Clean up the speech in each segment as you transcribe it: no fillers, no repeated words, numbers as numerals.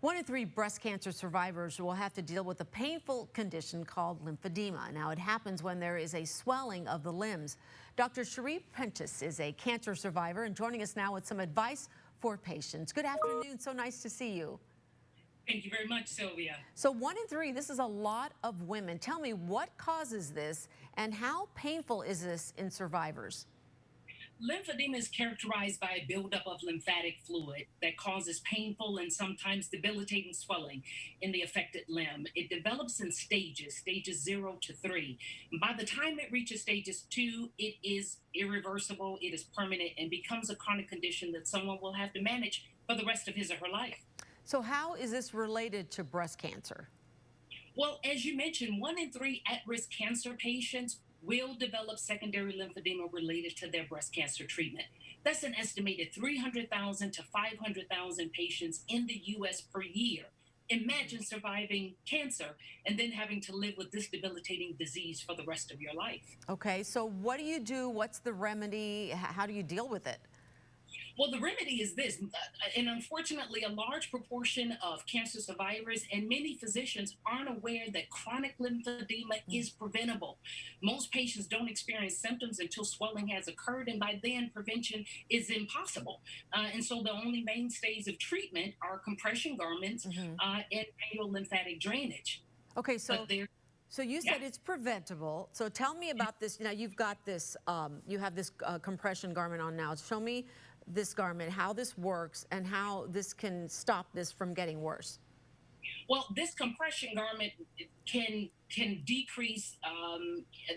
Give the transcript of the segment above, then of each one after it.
1 in 3 breast cancer survivors will have to deal with a painful condition called lymphedema. Now, it happens when there is a swelling of the limbs. Dr. Sheri Prentiss is a cancer survivor and joining us now with some advice for patients. Good afternoon. So nice to see you. Thank you very much, Sylvia. So 1 in 3, this is a lot of women. Tell me, what causes this and how painful is this in survivors? Lymphedema is characterized by a buildup of lymphatic fluid that causes painful and sometimes debilitating swelling in the affected limb. It develops in stages 0 to 3. By the time it reaches stages 2, it is irreversible, it is permanent, and becomes a chronic condition that someone will have to manage for the rest of his or her life. So how is this related to breast cancer? Well, as you mentioned, 1 in 3 at-risk cancer patients will develop secondary lymphedema related to their breast cancer treatment. That's an estimated 300,000 to 500,000 patients in the U.S. per year. Imagine surviving cancer and then having to live with this debilitating disease for the rest of your life. Okay, so what do you do? What's the remedy? How do you deal with it? Well, the remedy is this, and unfortunately, a large proportion of cancer survivors and many physicians aren't aware that chronic lymphedema is preventable. Most patients don't experience symptoms until swelling has occurred, and by then, prevention is impossible. And so the only mainstays of treatment are compression garments and manual lymphatic drainage. Okay, so you said it's preventable. So tell me about this. Now you've got this, you have this compression garment on now. Show me this garment, how this works, and how this can stop this from getting worse. Well, this compression garment can decrease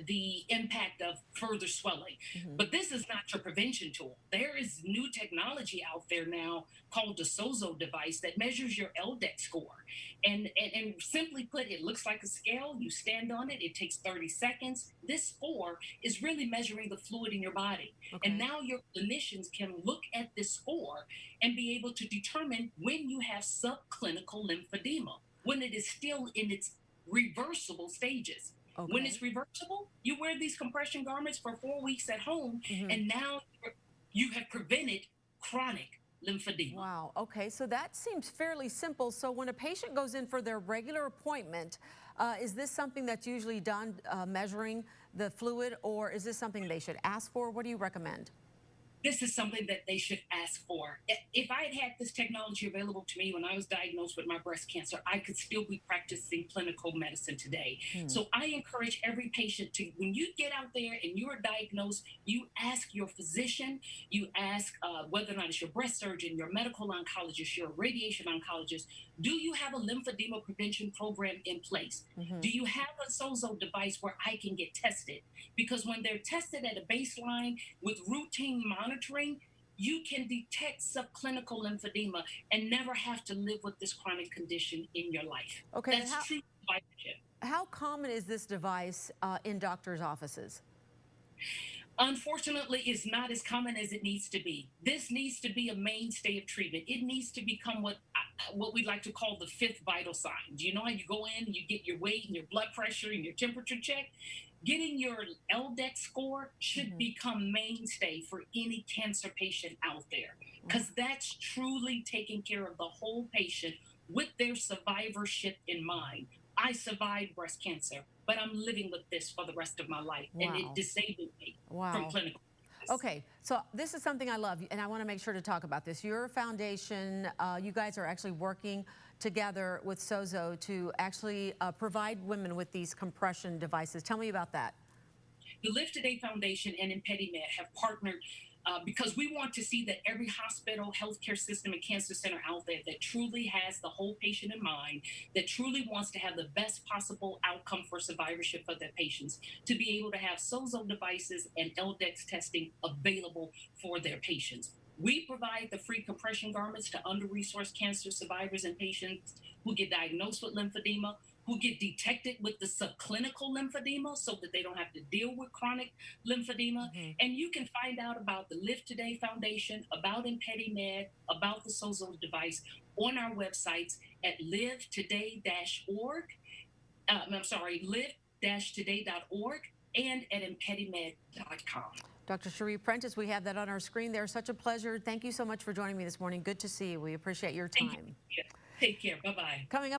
the impact of further swelling. But this is not your prevention tool. There is new technology out there now called the SOZO device that measures your LDEX score. And simply put, it looks like a scale. You stand on it. It takes 30 seconds. This score is really measuring the fluid in your body. Okay. And now your clinicians can look at this score and be able to determine when you have subclinical lymphedema, when it is still in its reversible stages. Okay. When it's reversible, you wear these compression garments for 4 weeks at home, and now you have prevented chronic lymphedema. Wow. Okay, so that seems fairly simple. So when a patient goes in for their regular appointment, is this something that's usually done, measuring the fluid, or is this something they should ask for? What do you recommend? This is something that they should ask for. If I had had this technology available to me when I was diagnosed with my breast cancer, I could still be practicing clinical medicine today. So I encourage every patient to, when you get out there and you are diagnosed, you ask your physician, you ask whether or not it's your breast surgeon, your medical oncologist, your radiation oncologist, do you have a lymphedema prevention program in place? Do you have a SOZO device where I can get tested? Because when they're tested at a baseline with routine monitoring, you can detect subclinical lymphedema and never have to live with this chronic condition in your life. Okay, that's true survivorship. How common is this device in doctors' offices? Unfortunately, it's not as common as it needs to be. This needs to be a mainstay of treatment. It needs to become what we like to call the 5th vital sign. Do you know how you go in and you get your weight and your blood pressure and your temperature checked? Getting your LDEX score should become mainstay for any cancer patient out there, because that's truly taking care of the whole patient with their survivorship in mind. I survived breast cancer, but I'm living with this for the rest of my life, and it disabled me from clinical. Okay, so this is something I love, and I want to make sure to talk about this. Your foundation, you guys are actually working together with SOZO to actually provide women with these compression devices. Tell me about that. The Live Today Foundation and ImpediMed have partnered because we want to see that every hospital, healthcare system, and cancer center out there that truly has the whole patient in mind, that truly wants to have the best possible outcome for survivorship for their patients, to be able to have SOZO devices and LDEX testing available for their patients. We provide the free compression garments to under-resourced cancer survivors and patients who get diagnosed with lymphedema, who get detected with the subclinical lymphedema so that they don't have to deal with chronic lymphedema. And you can find out about the Live Today Foundation, about ImpediMed, about the SOZO device on our websites at livetoday-org, live-today.org, and at impedimed.com. Dr. Sheri Prentiss, we have that on our screen there. Such a pleasure. Thank you so much for joining me this morning. Good to see you. We appreciate your time. Thank you. Take care. Bye bye. Coming up.